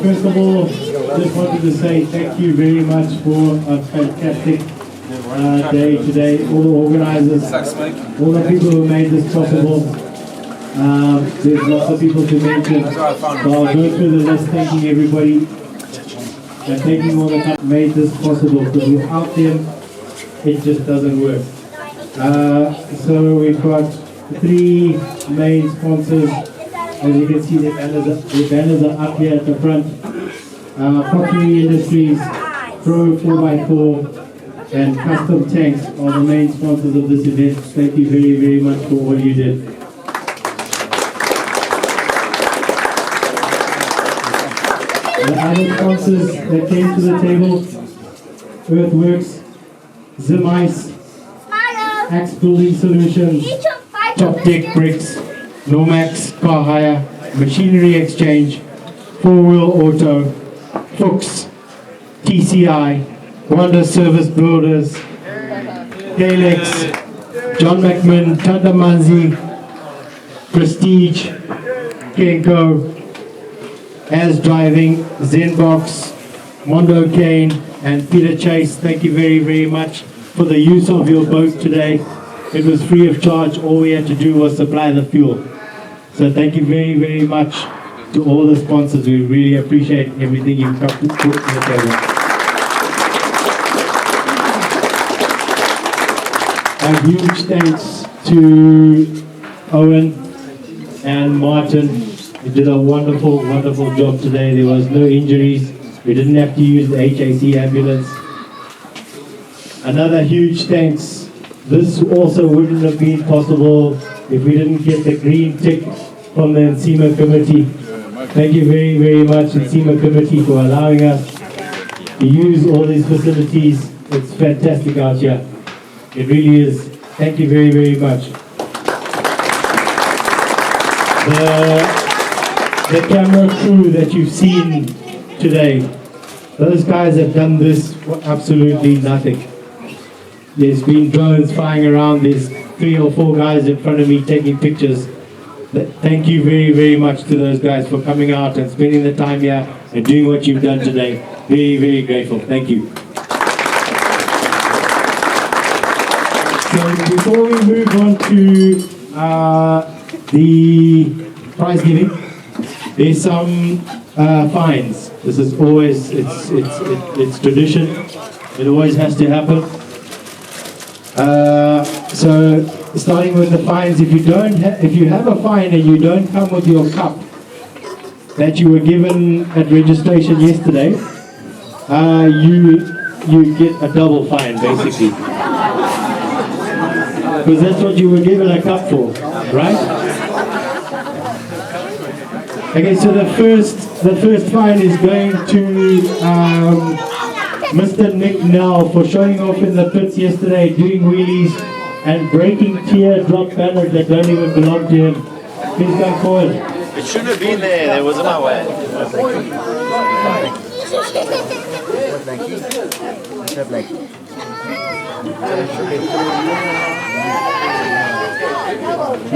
first of all, just wanted to say thank you very much for a fantastic day today. All the organizers, all the people who made this possible. There's lots of people to mention, so I'll go through the list thanking everybody and thanking all the people who made this possible, because without them, it just doesn't work. So we've got 3 main sponsors. As you can see, the banners are up here at the front. Pottery Industries, Pro 4x4, and Custom Tanks are the main sponsors of this event. Thank you very, very much for all you did. The other sponsors that came to the table: Earthworks, Zim Ice, Axe Building Solutions, Top Deck Bricks, Nomax Car Hire, Machinery Exchange, 4-Wheel Auto, Fuchs, TCI, Wonder Service Builders, Galex, John McMahon, Tandamanzi, Prestige, Kenko, As Driving, Zenbox, Mondo Kane, and Peter Chase. Thank you very, very much for the use of your boat today. It was free of charge. All we had to do was supply the fuel. So thank you very, very much to all the sponsors. We really appreciate everything you've got to put to the table. A huge thanks to Owen and Martin. You did a wonderful, wonderful job today. There was no injuries. We didn't have to use the HAC ambulance. Another huge thanks. This also wouldn't have been possible if we didn't get the green tick from the NCEMA committee. Thank you very, very much, NCEMA committee, for allowing us to use all these facilities. It's fantastic out here. It really is. Thank you very, very much. The camera crew that you've seen today, those guys have done this for absolutely nothing. There's been drones flying around. There's 3 or 4 guys in front of me taking pictures. Thank you very, very much to those guys for coming out and spending the time here and doing what you've done today. Very, very grateful. Thank you. So before we move on to the prize giving, there's some fines. This is always, it's tradition. It always has to happen. So starting with the fines, if you have a fine and you don't come with your cup that you were given at registration yesterday, you get a double fine basically, because that's what you were given a cup for, right? Okay, so the first fine is going to Mr. Nick Nell for showing off in the pits yesterday, doing wheelies and breaking teardrop banners that don't even belong to him. Please come forward. It shouldn't have been there. It was in my way.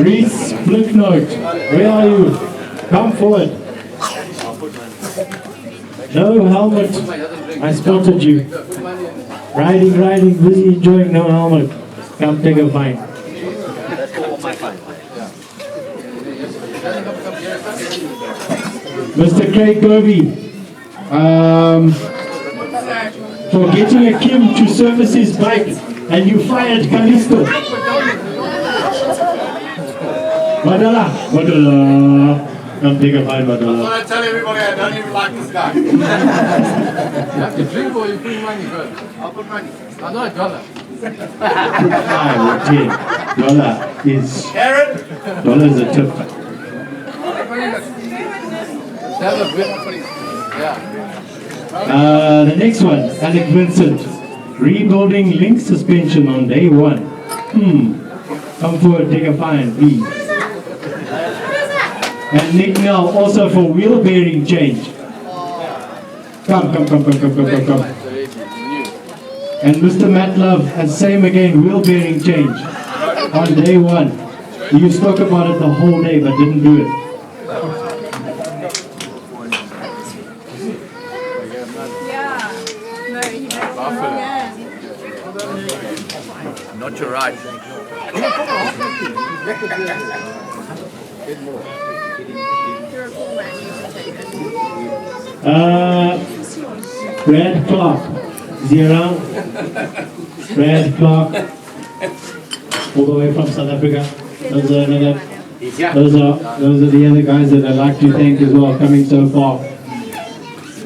Reese Blinknote, where are you? Come forward. No helmet. I spotted you. Riding, busy enjoying, no helmet. Come take a fine. Mr. Craig Gobi, for getting a Kim to service his bike and you fired Kalisto. Madala. Come take a fine, Madala. I tell everybody I don't even like this guy. You have to drink or you put money first? I'll put money. I know $1. $10 is $1 is a tip. The next one, Alec Vincent, rebuilding link suspension on day 1. Come forward, take a fine, please. And Nick Nell also for wheel bearing change. Come. And Mr. Matt Love, and same again, wheel bearing change on day 1. You spoke about it the whole day but didn't do it. Got you right. Brad Clark. Is he around? Brad Clark. All the way from South Africa. Those are the other guys that I'd like to thank as well, coming so far.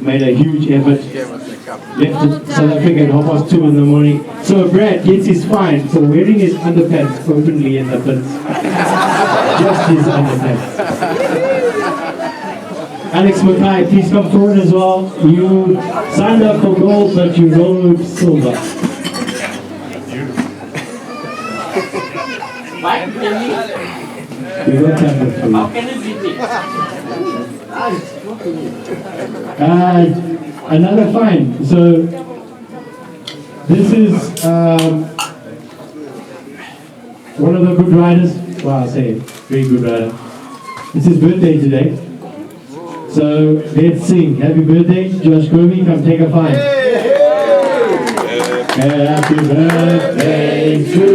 Made a huge effort. Left South Africa at 2:30 in the morning. So Brad gets his fine for wearing his underpants openly in the pits. Just his underpants. Alex Mackay, please come forward as well. You signed up for gold, but you rolled silver. We got time for you. Another fine. So this is one of the good riders. Well, I'll say very good rider. It's his birthday today. So let's sing. Happy birthday, Josh Groby. Come take a fine. Happy birthday to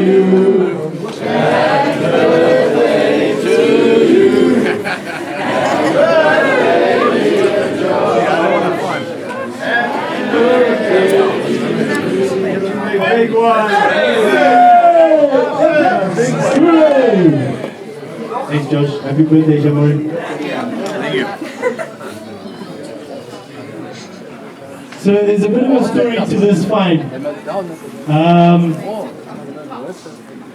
you. Happy birthday to you. Happy birthday, dear Josh. Happy birthday. Big one. Thanks, Josh. Happy birthday, Jamori. So there's a bit of a story to this fight.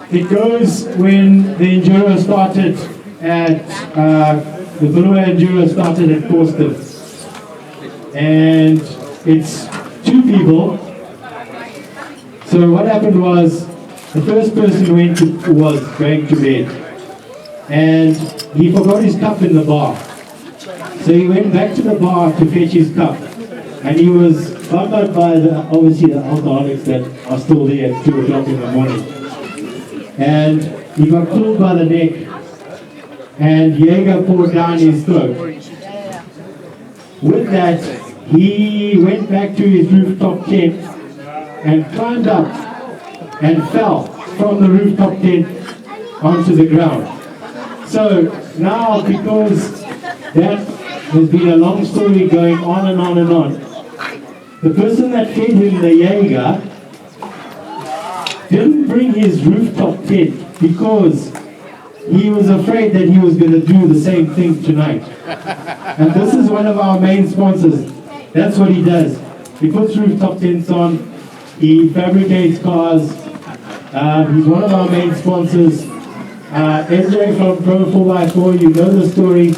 It goes when the enduro started at the Bulawayo enduro started at Boston, and it's two people. So what happened was the first person was going to bed, and he forgot his cup in the bar. So he went back to the bar to fetch his cup. And he was bummed by obviously the alcoholics that are still there at 2 o'clock in the morning. And he got pulled by the neck, and Jaeger poured down his throat. With that, he went back to his rooftop tent and climbed up and fell from the rooftop tent onto the ground. So now, because that has been a long story going on and on and on, the person that fed him the Jaeger didn't bring his rooftop tent because he was afraid that he was going to do the same thing tonight. And this is one of our main sponsors. That's what he does. He puts rooftop tents on, he fabricates cars, he's one of our main sponsors. MJ from Pro 4x4, you know the story.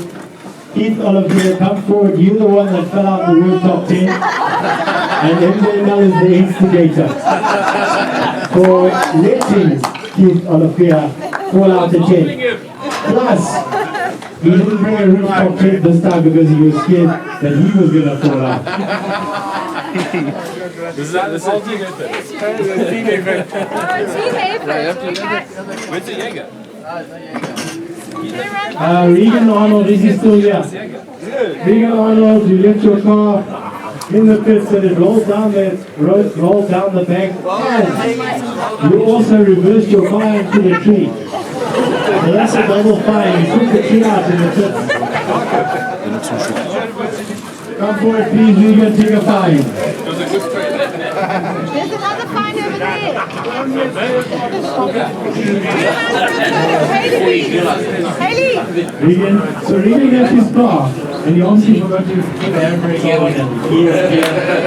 Keith Oliver, come forward. You're the one that fell out the rooftop tent. And MJ now is the instigator for letting Keith Oliver fall out the tent. Plus, he didn't bring a rooftop tent this time because he was scared that he was going to fall out. Das ist alles ein Team-Effort. Where's the Jäger? Regan Arnold, is he still here? Regan Arnold, you left your car in the pits and it rolled down the bank. And you also reversed your car into the tree. So that's a double fine. You took the tree out in the pits. Come forward, please, Regan, take a fine. There's another fine over there. Haley! Regan, so Regan left his car and he obviously forgot to put the handbrake on and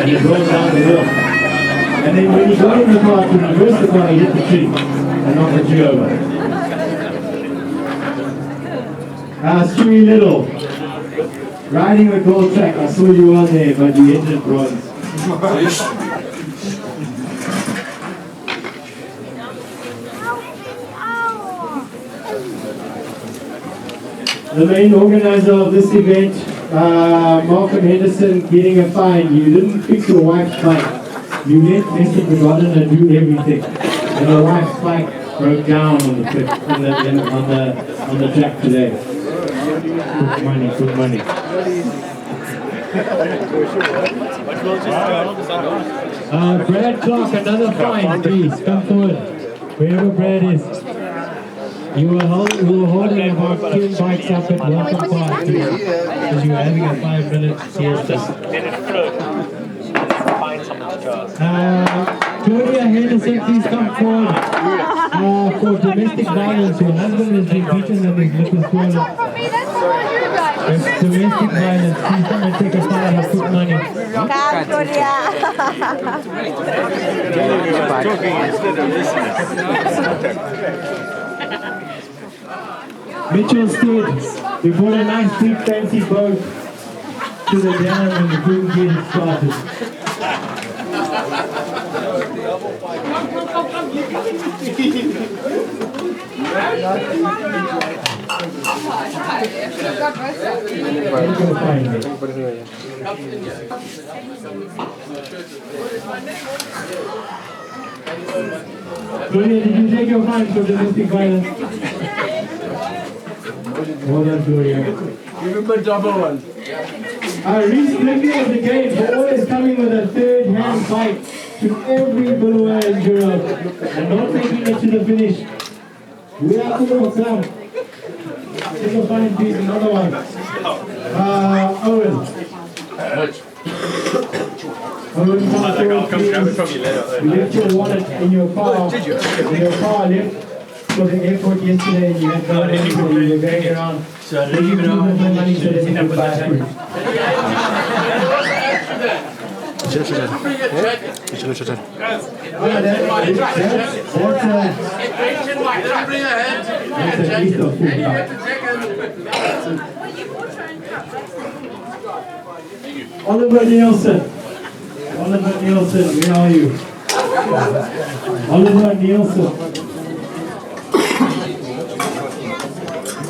he rolled down the hill. And then when he got in the car to reverse the car, he hit the tree and knocked the tree over. Stewie Little, riding the gold track. I saw you on there, but you entered bronze. The main organizer of this event, Malcolm Henderson, getting a fine. You didn't fix your wife's bike. You let Mr. Begotten do everything. And your wife's bike broke down on the on the track today. Good money, good money. Brad Clark, another fine, please come forward. Wherever Brad is. You were holding about 10 bikes up at Welcome Park because you were having a 5-minute siesta. Claudia Henderson, please come forward for domestic violence. Your husband has been beaten and is looking forward. It's domestic violence. Please come and take a photo and put money. Come, Claudia. Mitchell Stead, we brought a nice big fancy boat to the dam and we couldn't get it started. Where are you going to find it? Gloria, did you take your fine for domestic violence? Well done, Gloria. Give him a double one. Reese Blinkey of the Gate for always coming with a third-hand bike to every Bulawayo enduro and not making it to the finish. We are cool of some. Take a fine piece, another one. Owen. Owen, I'll come grab it from you later. you left your wallet in your car. Did you? In your car left for the airport yesterday and you had no money and you were going around. So I didn't even know how much money so they didn't buy food. Oliver Nielsen. Oliver Nielsen, where are you? Oliver Nielsen.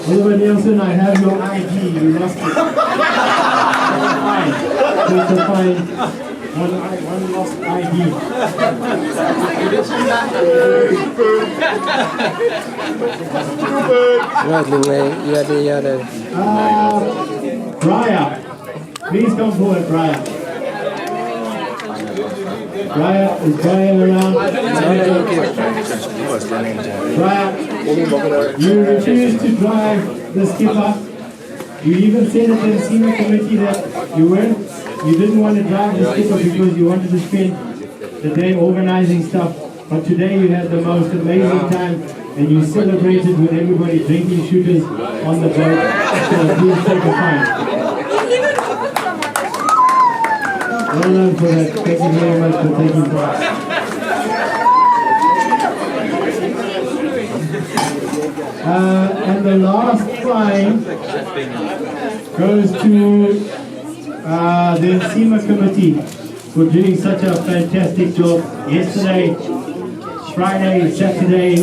Oliver Nielsen, I have your ID. You lost it. Fine. Just to find one lost ID. Raya. Please come forward, Raya. Raya, is Raya around? Raya, you refused to drive the skipper. You even said at the senior committee that you didn't want to drive the skipper because you wanted to spend the day organizing stuff. But today you had the most amazing time and you celebrated with everybody drinking shooters on the boat. So please take a fine. Well done for that. Thank you very much for taking part. And the last fine goes to the SEMA committee for doing such a fantastic job yesterday, Friday, Saturday.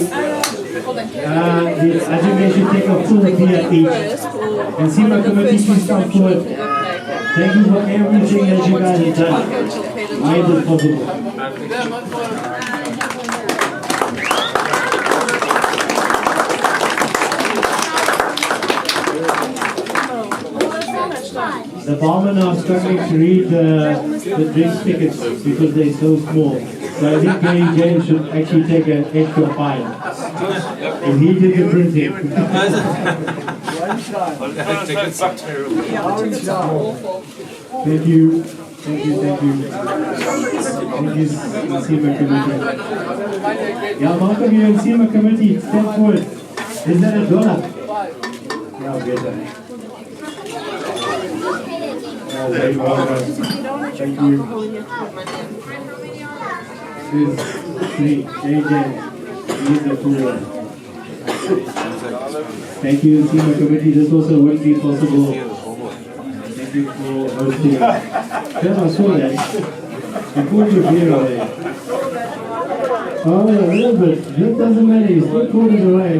I think they should take a full beer each. And SEMA committee should come forward. Thank you for everything that you guys have done. Made this possible. The barmen are struggling to read the drink tickets because they're so small. So I think Gary James should actually take an extra fine. And he did the printing. Thank you. Thank you, thank you. Thank you, SEMA committee. Yeah, welcome you in SEMA committee. Step forward. Is that $1? Yeah, I'll get that. Thank you. This is JJ. He's the cooler. Thank you, SEMA committee. This also wouldn't be possible. Thank you for hosting. Then I saw that. You poured your beer away. Oh, a little bit. That doesn't matter. You still poured it away.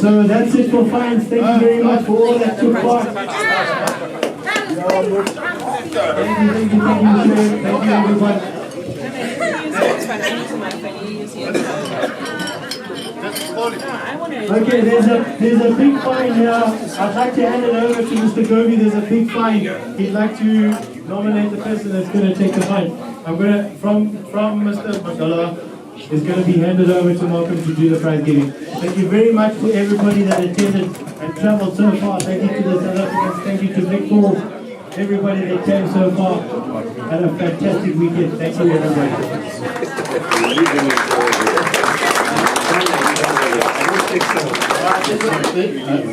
So that's it for fines. Thank you very much for all that took part. Thank you, everyone. Okay, there's a big fine here. I'd like to hand it over to Mr. Gobi. There's a big fine. He'd like to nominate the person that's going to take the fine. I'm gonna from Mr. Mandela is gonna be handed over to Malcolm to do the prize giving. Thank you very much to everybody that attended and travelled so far. Thank you to the South Africans. Thank you to Vic Paul, everybody that came so far. Had a fantastic weekend. Thank you, everybody.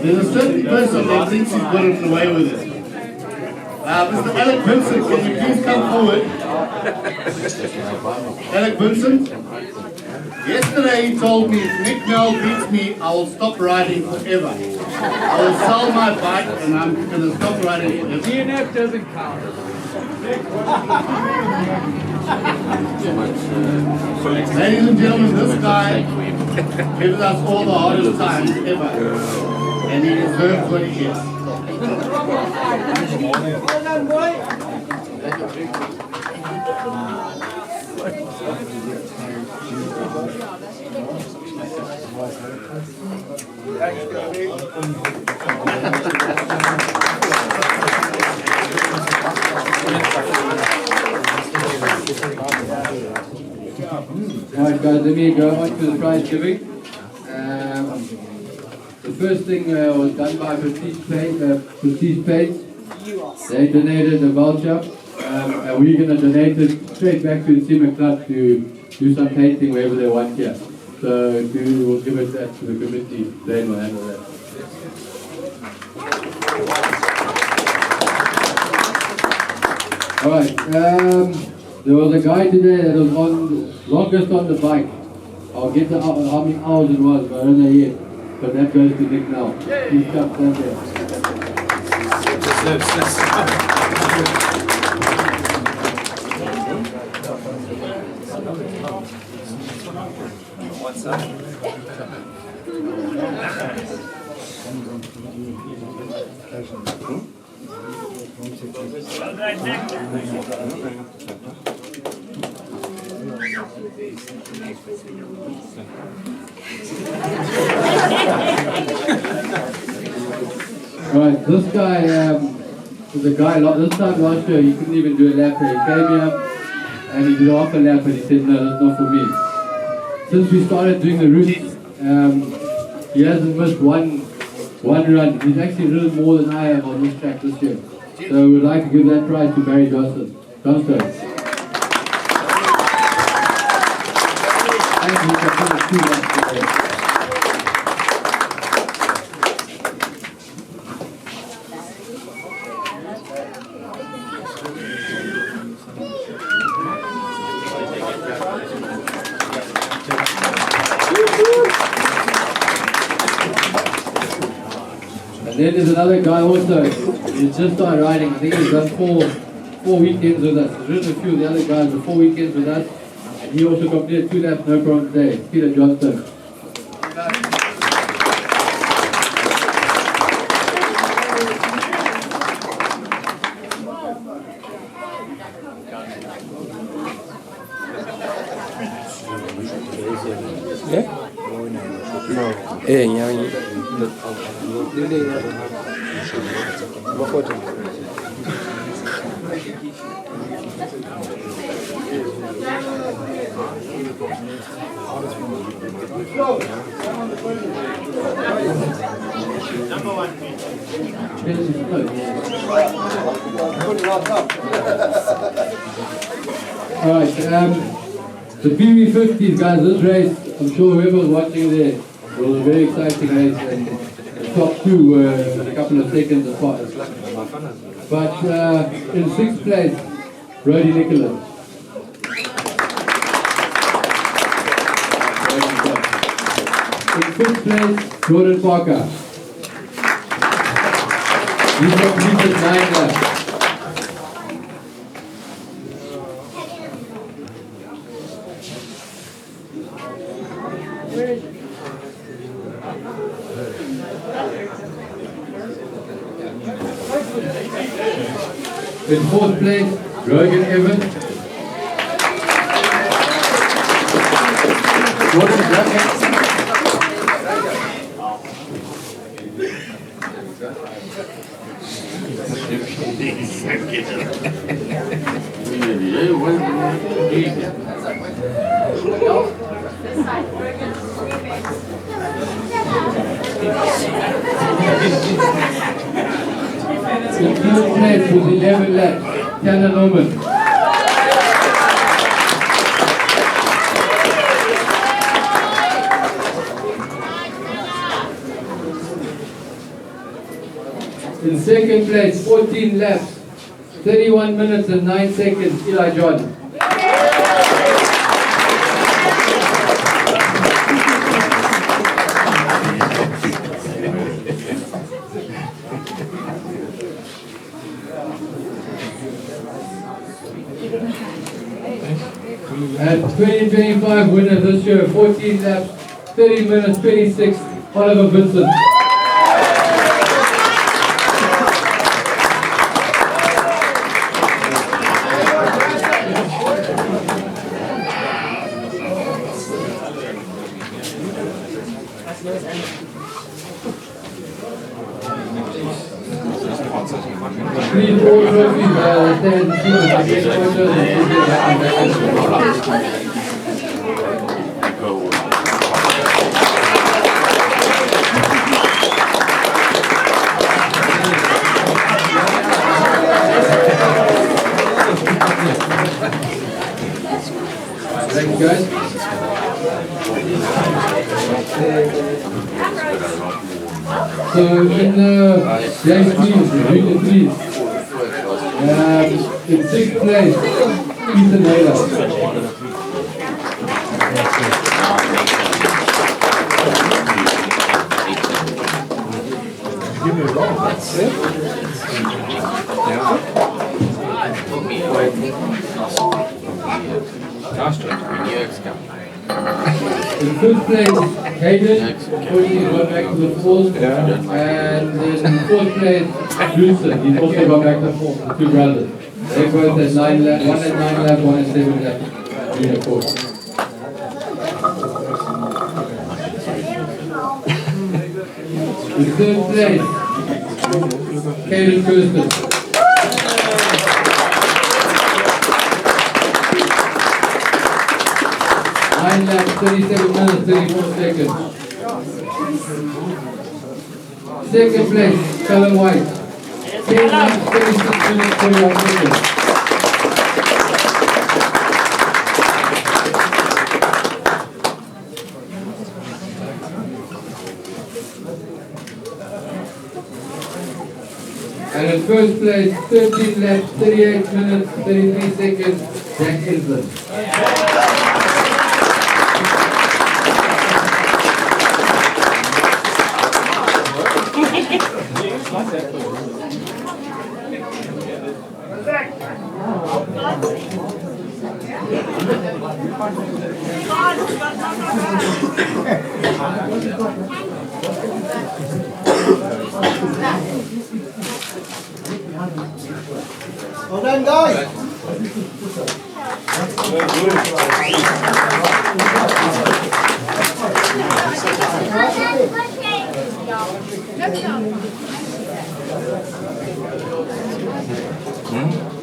There's a certain person that thinks he's gotten away with it. Mr. Alec Vincent, can you please come forward? Alec Vincent? Yesterday he told me if Nick Nell beats me, I will stop riding forever. I will sell my bike and I'm going to stop riding forever. DNF doesn't count. Ladies and gentlemen, this guy gives us all the hardest times ever. And he deserves what he gets. Alright guys, let me go on to the prize giving. The first thing was done by Prestige Paints. They donated a voucher and we're going to donate it straight back to the SEMA Club to do some painting wherever they want here. So we'll give it that to the committee, they will handle that. Alright, there was a guy today that was longest on the bike. I'll get the how many hours it was, but I don't know yet. But that goes to Nick now. He's got that there. What's that? Right, this guy was a guy this time last year, he couldn't even do a lap. He came here and he did half a lap and he said, no, that's not for me. Since we started doing the route, he hasn't missed one run. He's actually ridden more than I have on this track this year. So we'd like to give that prize to Barry Johnson. And he can finish 2 laps today. And then there's another guy also, he's just started riding. I think he's done four weekends with us. He's ridden a few of the other guys for 4 weekends with us. And he also completed 2 laps, no problem today. Peter Johnston. Alright, the PV50s, guys, this race, I'm sure whoever was watching there, was a very exciting race, and the top 2 were a couple of seconds apart. But in 6th place, Brody Nicholas. In 5th place, Jordan Parker. He completed 9 laps. In 4th place, Rogan Evans. In third place with 11 laps, Tanner Norman. In second place, 14 laps, 31 minutes and 9 seconds, Eli John. And 2025 winner this year, 14 laps, 30 minutes, 26, Oliver Vincent. Three more trophies, stand Thank you guys. So in James Please, Junior Please, in 6th place, Ethan Naylor. Give me a roll. That's it. In 5th place, Hayden, unfortunately got back to the falls, and in 4th place, Lucy, he's also got back to the falls, the two brothers. They both at 9 laps, one at 9 laps, one at 7 laps, junior course. In 3rd place, Caden Kirsten. 9 laps, 37 minutes, 34 seconds. 2nd place, Colin White. 10 laps, 36 minutes, 21 seconds. And in 1st place, 13 laps, 38 minutes, 33 seconds, Jack Island. Well done, guys.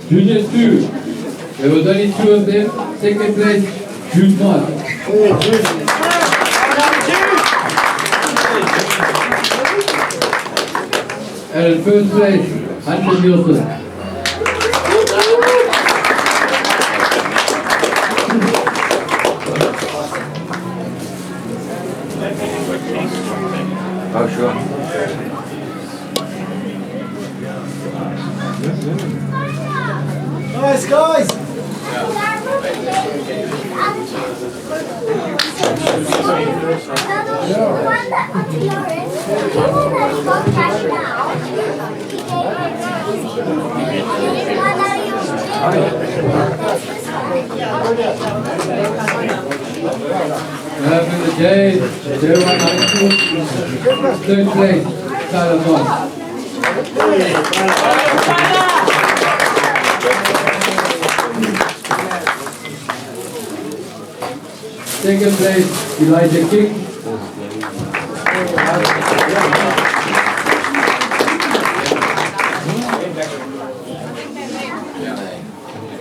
Junior 2, there was only 2 of them. 2nd place, Jude Mark. And in 1st place, Hunter Nielsen. Oh, sure. Nice, guys. In the day, 0192, 3rd place, Tyler Moss. Second place, Elijah King.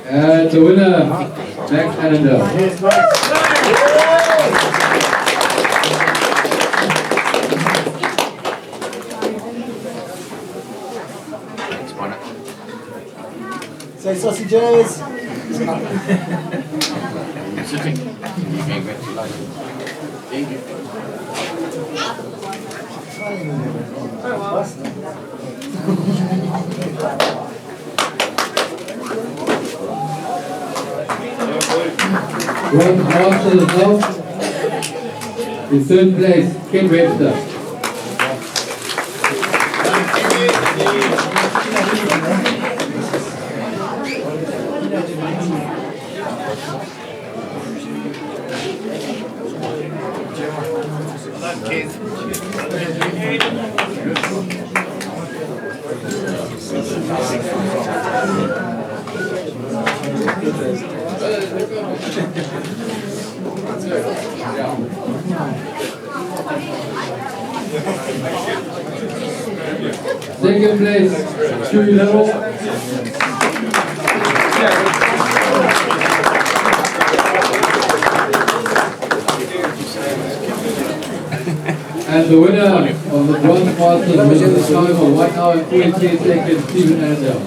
And the winner, Max Annandale. Say sausages. One master as well. In third place, Ken Webster. Second place, Chewy Level. And the winner of the bronze masters was the time of 1 hour and 48 seconds, Stephen Andel.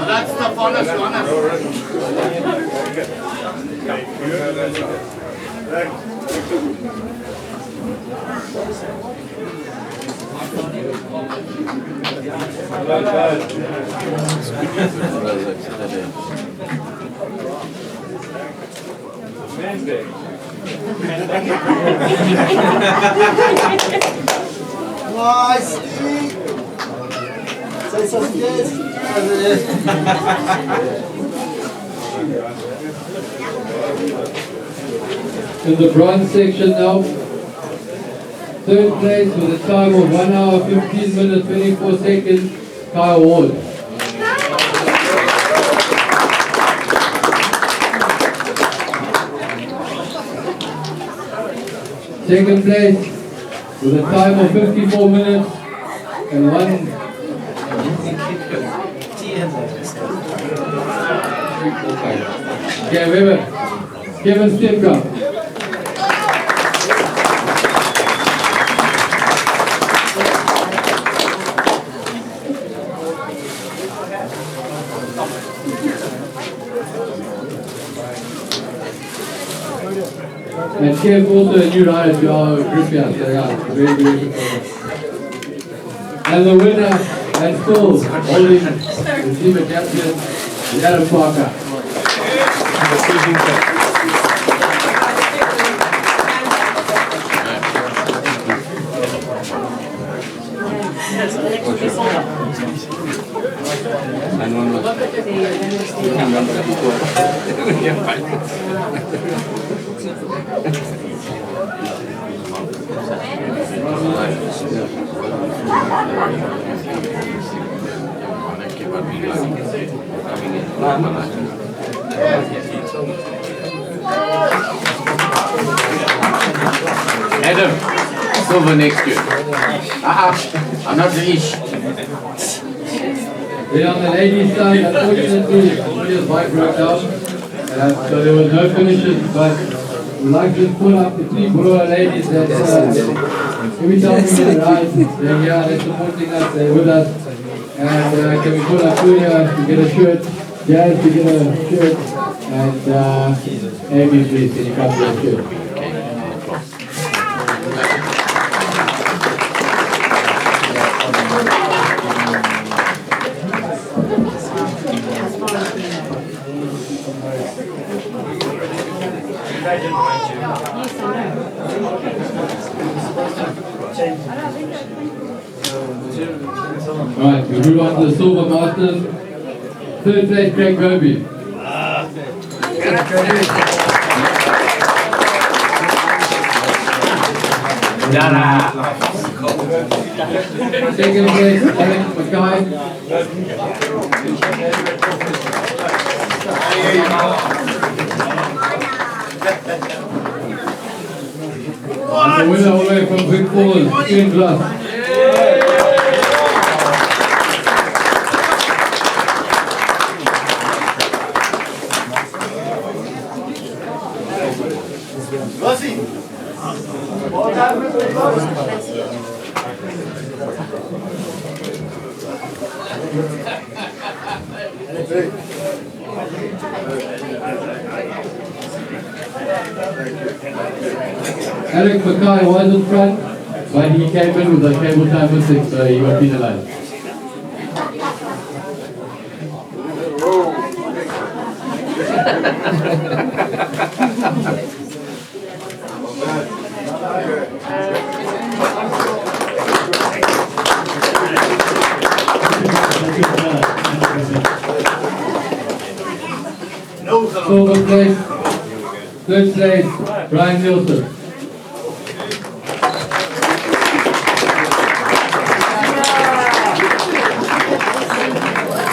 That's the funnest one. Nice. Say sausages. In the bronze section now, third place with a time of 1 hour, 15 minutes, 24 seconds, Kyle Ward. Second place with a time of 54 minutes and 1. Okay, Weber, Kevin Stepka. And Kev also a new rider to our group here, so yeah, very good. And the winner, and still holding the team of champions, Adam Parker. Adam, silver next year. I'm not rich. Then on the ladies' side, unfortunately, Julia's bike broke down, so there was no finishes, but we'd like to pull up the 3 Bulawayo ladies that every time we get a ride, they're here, they're supporting us, they're with us. And can we pull up Julia to get a shirt, Jazz to get a shirt, and Amy, please, can you come to a shirt? Alright, we move on to the Silver Masters. Third place, Craig Goby. Second place, Alex Mackay. And the winner all the way from Big Falls, Ian Glass. Eric Mackay was in front, but he came in with a cable time missing, so he got penalized. Silver place, third place, Brian Nielsen.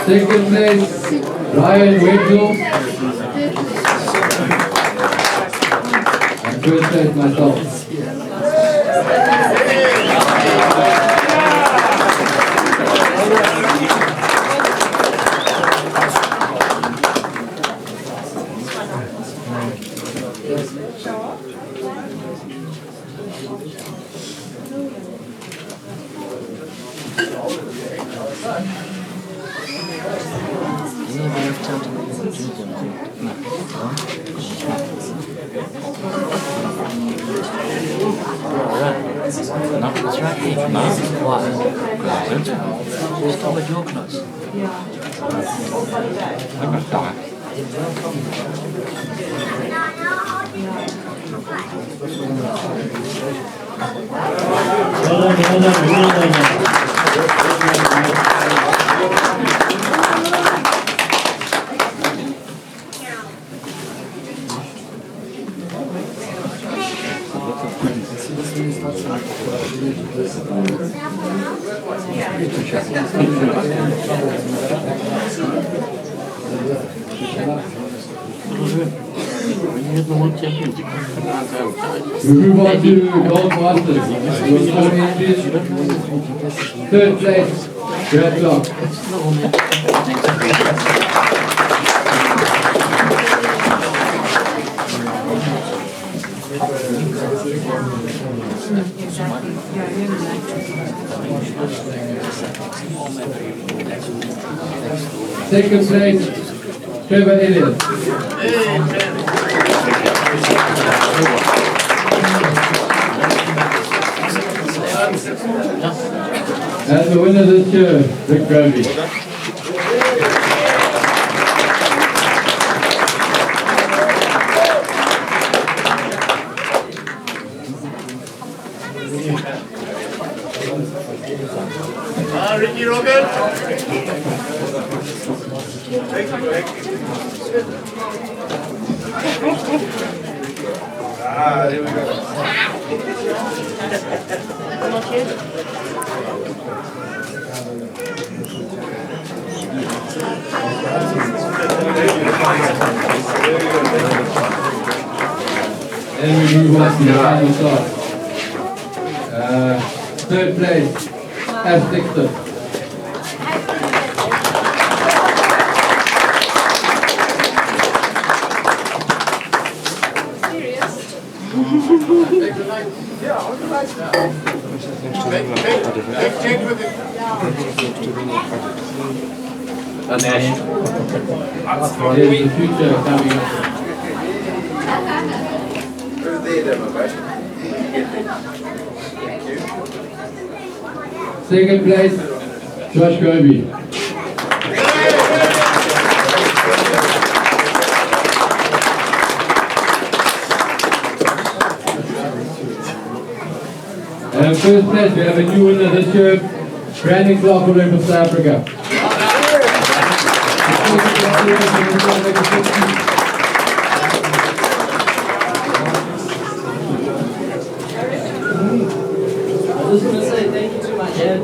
Second place, Ryan Wetzel. And first place, myself. We move on to Gold Masters. Third place, Brad Block. Second place, Trevor Elliott. And the winner this year, Rick Grovey. Ricky Robert. There we And we move on to the final start. Third place, as Dixon. There's the future coming up. Second place, Josh Grovey. And first place, we have a new winner this year, Brandon Clark from South Africa. I was going to say thank you to my dad.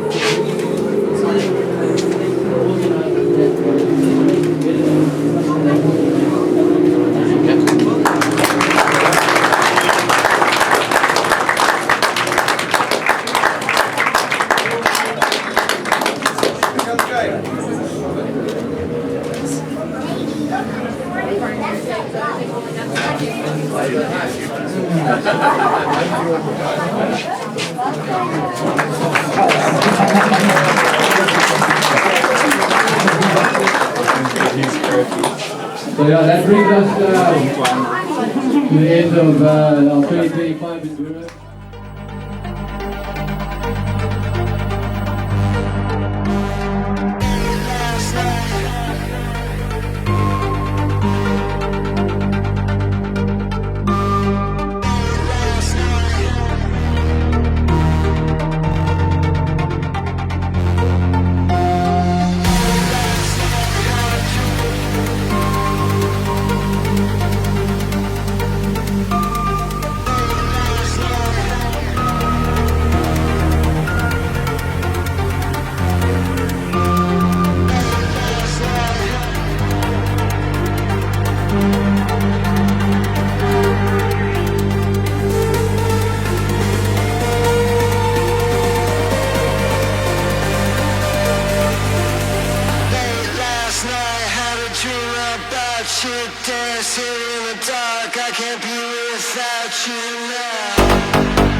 So yeah, that brings us to the end of our 2025 enduro. Shit dancing in the dark, I can't be without you now.